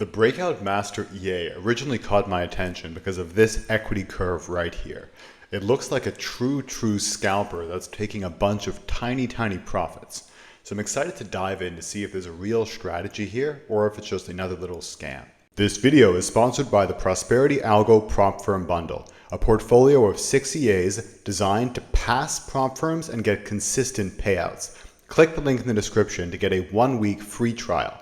The Breakout Master EA originally caught my attention because of this equity curve right here. It looks like a true scalper that's taking a bunch of tiny profits. So I'm excited to dive in to see if there's a real strategy here or if it's just another little scam. This video is sponsored by the Prosperity Algo Prop Firm Bundle, a portfolio of 6 EAs designed to pass prop firms and get consistent payouts. Click the link in the description to get a 1-week free trial.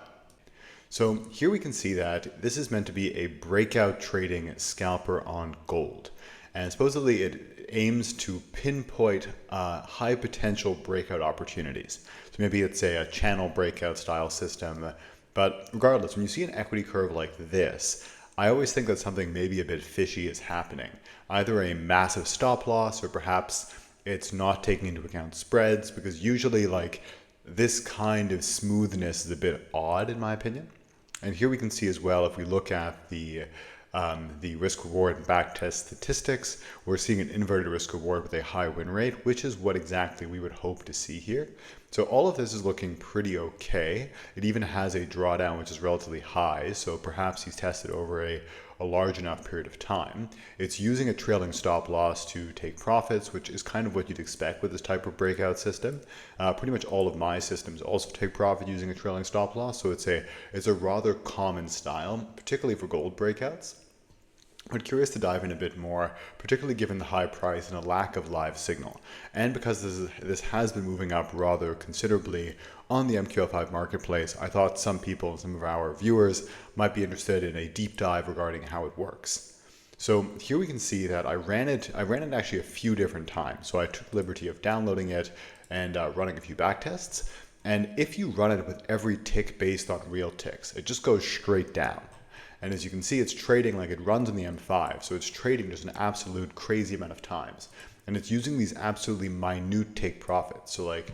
So here we can see that this is meant to be a breakout trading scalper on gold. And supposedly it aims to pinpoint high potential breakout opportunities. So maybe it's a channel breakout style system. But regardless, when you see an equity curve like this, I always think that something maybe a bit fishy is happening. Either a massive stop loss or perhaps it's not taking into account spreads, because usually like this kind of smoothness is a bit odd in my opinion. And here we can see as well, if we look at the risk reward and backtest statistics, we're seeing an inverted risk reward with a high win rate, which is what exactly we would hope to see here. So all of this is looking pretty okay. It even has a drawdown, which is relatively high. So perhaps he's tested over a large enough period of time. It's using a trailing stop loss to take profits, which is kind of what you'd expect with this type of breakout system. Pretty much all of my systems also take profit using a trailing stop loss. So it's a rather common style, particularly for gold breakouts. But curious to dive in a bit more, particularly given the high price and a lack of live signal. And because this has been moving up rather considerably on the MQL5 marketplace, I thought some people, some of our viewers, might be interested in a deep dive regarding how it works. So here we can see that I ran it actually a few different times. So I took the liberty of downloading it and running a few backtests. And if you run it with every tick based on real ticks, it just goes straight down. And as you can see, it's trading like it runs on the M5. So it's trading just an absolute crazy amount of times. And it's using these absolutely minute take profits. So like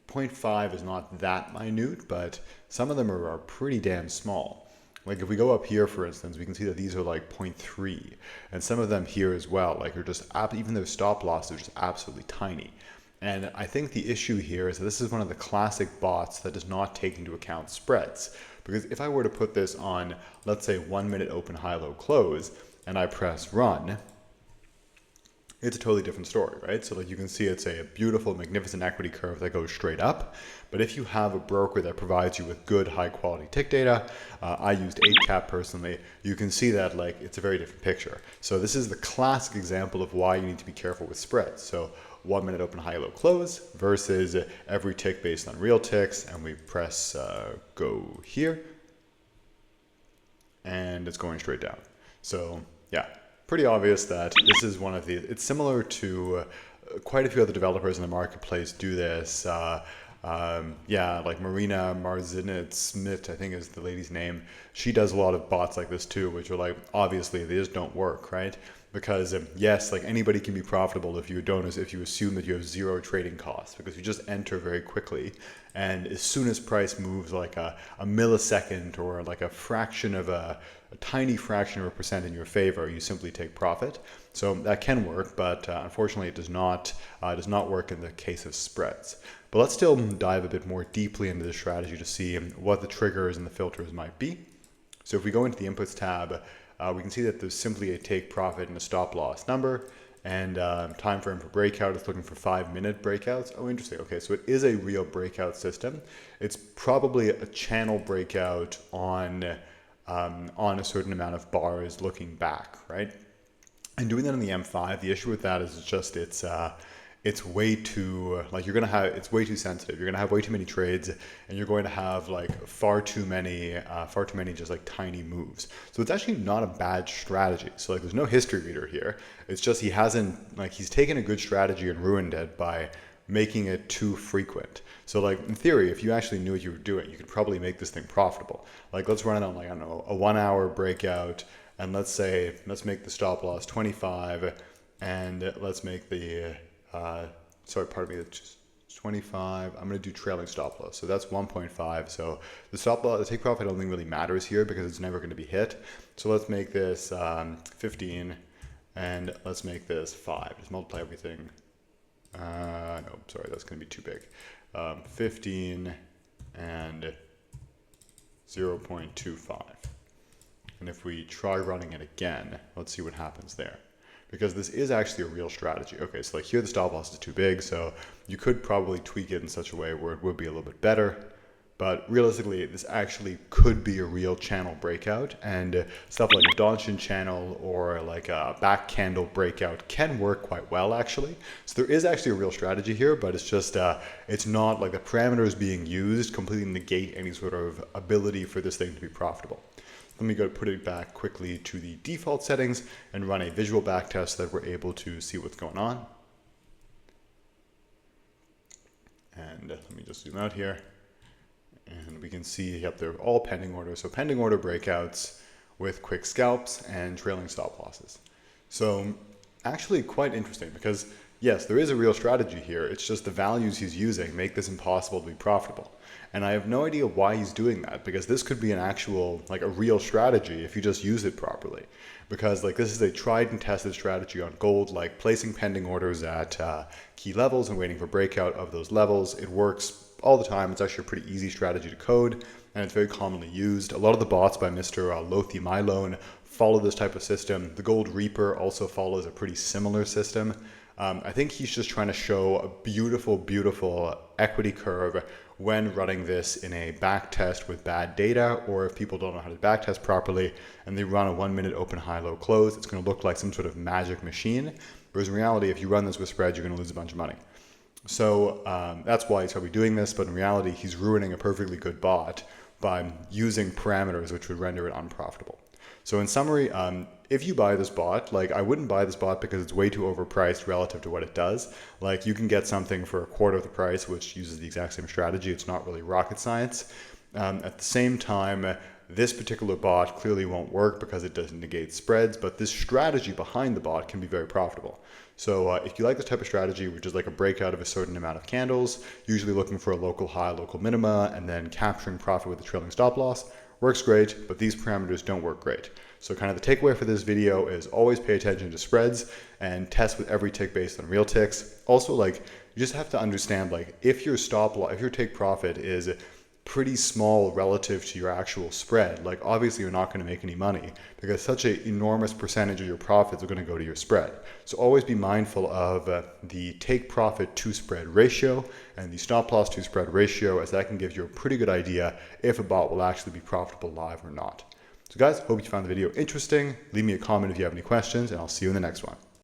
0.5 is not that minute, but some of them are pretty damn small. Like if we go up here, for instance, we can see that these are like 0.3. And some of them here as well, like are just, even their stop loss is just absolutely tiny. And I think the issue here is that this is one of the classic bots that does not take into account spreads. Because if I were to put this on, let's say 1 minute open, high, low, close, and I press run, it's a totally different story, right? So like you can see it's a beautiful, magnificent equity curve that goes straight up. But if you have a broker that provides you with good, high quality tick data, I used 8cap personally, you can see that like it's a very different picture. So this is the classic example of why you need to be careful with spreads. So 1 minute open, high, low, close versus every tick based on real ticks. And we press go here and it's going straight down. So yeah, pretty obvious that this is one of the, it's similar to quite a few other developers in the marketplace do this. Yeah, like Marina Marzinitz-Smith, I think is the lady's name. She does a lot of bots like this too, which are like, obviously they just don't work, right? Because yes, like anybody can be profitable if you assume that you have zero trading costs, because you just enter very quickly. And as soon as price moves like a millisecond or like a tiny fraction of a percent in your favor, you simply take profit. So that can work, but unfortunately it does not work in the case of spreads. But let's still dive a bit more deeply into the strategy to see what the triggers and the filters might be. So if we go into the inputs tab, we can see that there's simply a take profit and a stop loss number, and time frame for breakout is looking for 5-minute breakouts. Oh, interesting. Okay, so it is a real breakout system. It's probably a channel breakout on a certain amount of bars looking back, right? And doing that on the M5, the issue with that is just it's way too, like it's way too sensitive. You're going to have way too many trades and you're going to have like far too many just like tiny moves. So it's actually not a bad strategy. So like there's no history reader here. It's just he's taken a good strategy and ruined it by making it too frequent. So like in theory, if you actually knew what you were doing, you could probably make this thing profitable. Like let's run it on like, I don't know, a 1 hour breakout. And let's make the stop loss 25 and let's make the, sorry, pardon me, that's 25. I'm going to do trailing stop loss. So that's 1.5. So the stop loss, the take profit, I don't think really matters here because it's never going to be hit. So let's make this 15 and let's make this 5. Just multiply everything. No, sorry, that's going to be too big. 15 and 0.25. And if we try running it again, let's see what happens there. Because this is actually a real strategy. Okay, so like here the stop loss is too big, so you could probably tweak it in such a way where it would be a little bit better. But realistically, this actually could be a real channel breakout, and stuff like a Donchian channel or like a back candle breakout can work quite well actually. So there is actually a real strategy here, but it's just, it's not like the parameters being used completely negate any sort of ability for this thing to be profitable. Let me go put it back quickly to the default settings and run a visual backtest so that we're able to see what's going on. And let me just zoom out here. And we can see, yep, they're all pending orders. So pending order breakouts with quick scalps and trailing stop losses. So actually quite interesting because yes, there is a real strategy here. It's just the values he's using make this impossible to be profitable. And I have no idea why he's doing that, because this could be an actual, like a real strategy if you just use it properly. Because like this is a tried and tested strategy on gold, like placing pending orders at key levels and waiting for breakout of those levels. It works all the time. It's actually a pretty easy strategy to code, and it's very commonly used. A lot of the bots by Mr. Lothi Mylone follow this type of system. The Gold Reaper also follows a pretty similar system. I think he's just trying to show a beautiful, beautiful equity curve when running this in a back test with bad data, or if people don't know how to back test properly and they run a 1 minute open, high, low, close, it's going to look like some sort of magic machine. Whereas in reality, if you run this with spreads, you're going to lose a bunch of money. So that's why he's probably doing this, but in reality, he's ruining a perfectly good bot by using parameters which would render it unprofitable. So in summary, if you buy this bot, like I wouldn't buy this bot because it's way too overpriced relative to what it does. Like you can get something for a quarter of the price, which uses the exact same strategy. It's not really rocket science. At the same time, this particular bot clearly won't work because it doesn't negate spreads, but this strategy behind the bot can be very profitable. So if you like this type of strategy, which is like a breakout of a certain amount of candles, usually looking for a local high, local minima, and then capturing profit with a trailing stop loss, works great, but these parameters don't work great. So kind of the takeaway for this video is always pay attention to spreads and test with every tick based on real ticks. Also, like you just have to understand, like if your stop loss, if your take profit is pretty small relative to your actual spread, like obviously you're not going to make any money because such an enormous percentage of your profits are going to go to your spread. So always be mindful of the take profit to spread ratio and the stop loss to spread ratio, as that can give you a pretty good idea if a bot will actually be profitable live or not. So guys, hope you found the video interesting. Leave me a comment if you have any questions, and I'll see you in the next one.